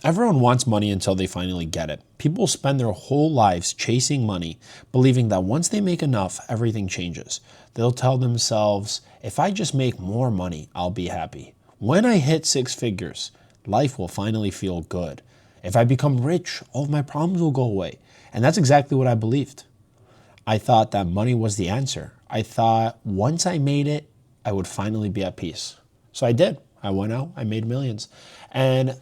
Everyone wants money until they finally get it. People spend their whole lives chasing money, believing that once they make enough, everything changes. They'll tell themselves, if I just make more money, I'll be happy. When I hit six figures, life will finally feel good. If I become rich, all of my problems will go away. And that's exactly what I believed. I thought that money was the answer. I thought once I made it, I would finally be at peace. So I did. I went out, I made millions. And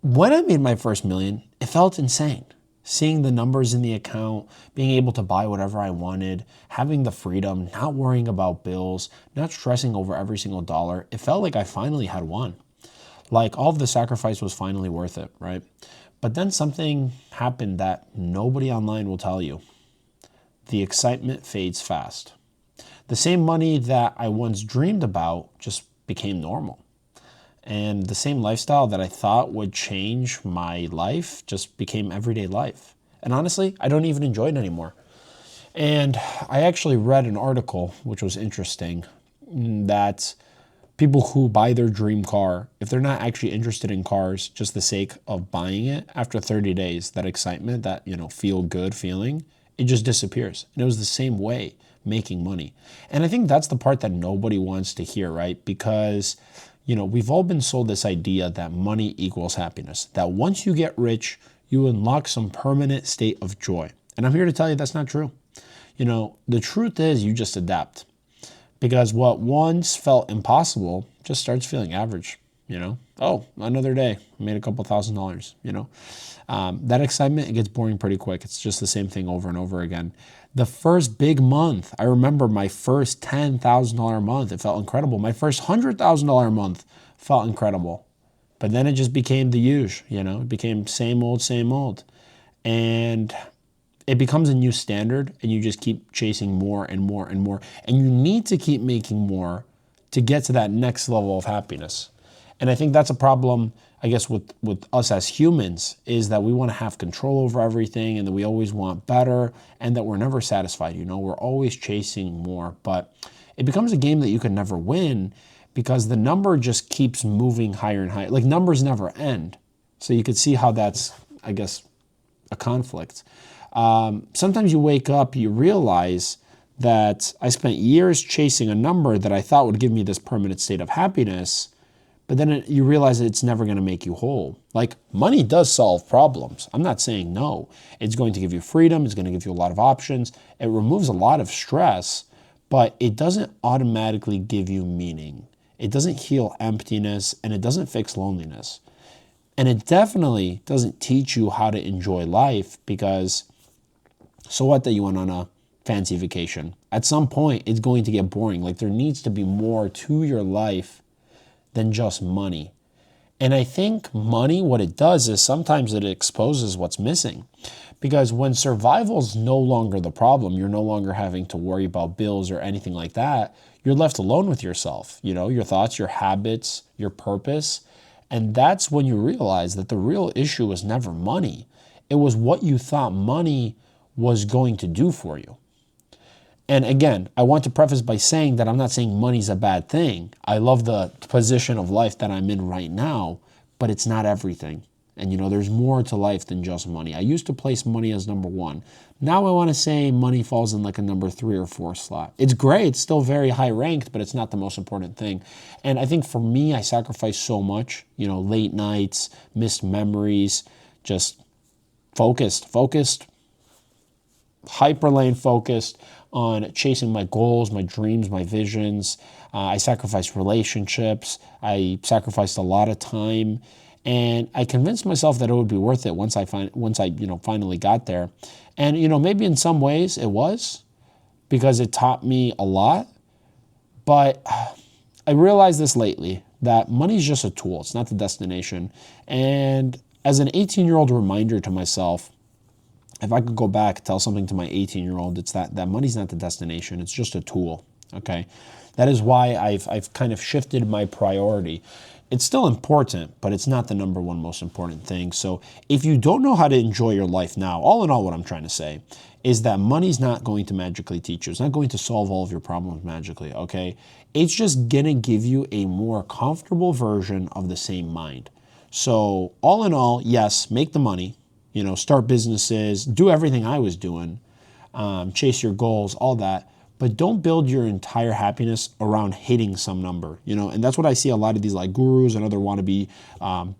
when I made my first million, it felt insane. Seeing the numbers in the account, being able to buy whatever I wanted, having the freedom, not worrying about bills, not stressing over every single dollar, it felt like I finally had won. Like all of the sacrifice was finally worth it, right? But then something happened that nobody online will tell you. The excitement fades fast. The same money that I once dreamed about just became normal. And the same lifestyle that I thought would change my life just became everyday life. And honestly, I don't even enjoy it anymore. And I actually read an article, which was interesting, that people who buy their dream car, if they're not actually interested in cars, just the sake of buying it, after 30 days, that excitement, that, feel good feeling, it just disappears. And it was the same way making money. And I think that's the part that nobody wants to hear, right? Because we've all been sold this idea that money equals happiness, that once you get rich, you unlock some permanent state of joy. And I'm here to tell you that's not true. The truth is you just adapt, because what once felt impossible just starts feeling average. Oh, another day, made a couple $1,000s, that excitement, it gets boring pretty quick. It's just the same thing over and over again. The first big month, I remember my first $10,000 month, it felt incredible. My first $100,000 month felt incredible. But then it just became the usual, it became same old, same old. And it becomes a new standard, and you just keep chasing more and more and more. And you need to keep making more to get to that next level of happiness. And I think that's a problem, I guess, with us as humans, is that we want to have control over everything, and that we always want better, and that we're never satisfied. We're always chasing more. But it becomes a game that you can never win, because the number just keeps moving higher and higher. Like, numbers never end. So you could see how that's, I guess, a conflict. Sometimes you wake up, you realize that I spent years chasing a number that I thought would give me this permanent state of happiness, but then you realize that it's never going to make you whole. Like, money does solve problems. I'm not saying no. It's going to give you freedom. It's going to give you a lot of options. It removes a lot of stress, but it doesn't automatically give you meaning. It doesn't heal emptiness, and it doesn't fix loneliness. And it definitely doesn't teach you how to enjoy life, because so what that you went on a fancy vacation? At some point, it's going to get boring. Like, there needs to be more to your life than just money. And I think money, what it does is sometimes it exposes what's missing. Because when survival is no longer the problem, you're no longer having to worry about bills or anything like that, you're left alone with yourself, your thoughts, your habits, your purpose. And that's when you realize that the real issue was never money. It was what you thought money was going to do for you. And again, I want to preface by saying that I'm not saying money's a bad thing. I love the position of life that I'm in right now, but it's not everything. And there's more to life than just money. I used to place money as number one. Now I want to say money falls in like a number 3 or 4 slot. It's great. It's still very high ranked, but it's not the most important thing. And I think for me, I sacrificed so much, late nights, missed memories, just focused, hyperlane focused on chasing my goals, my dreams, my visions. I sacrificed relationships. I sacrificed a lot of time, and I convinced myself that it would be worth it once I finally got there. And maybe in some ways it was, because it taught me a lot. But I realized this lately, that money is just a tool. It's not the destination. And as an 18-year-old reminder to myself, if I could go back, tell something to my 18-year-old, it's that money's not the destination. It's just a tool, okay? That is why I've kind of shifted my priority. It's still important, but it's not the number one most important thing. So if you don't know how to enjoy your life now, all in all, what I'm trying to say is that money's not going to magically teach you. It's not going to solve all of your problems magically, okay? It's just going to give you a more comfortable version of the same mind. So all in all, yes, make the money, you know, start businesses, do everything I was doing, chase your goals, all that. But don't build your entire happiness around hitting some number, you know. And that's what I see a lot of these like gurus and other wannabe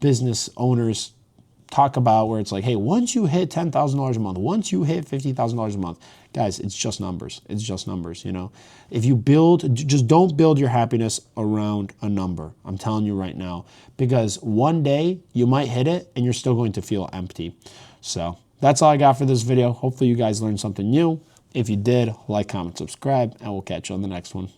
business owners talk about, where it's like, hey, once you hit $10,000 a month, once you hit $50,000 a month, guys, it's just numbers. It's just numbers, you know. If you build, just don't build your happiness around a number. I'm telling you right now, because one day you might hit it and you're still going to feel empty. So that's all I got for this video. Hopefully you guys learned something new. If you did, like, comment, subscribe, and we'll catch you on the next one.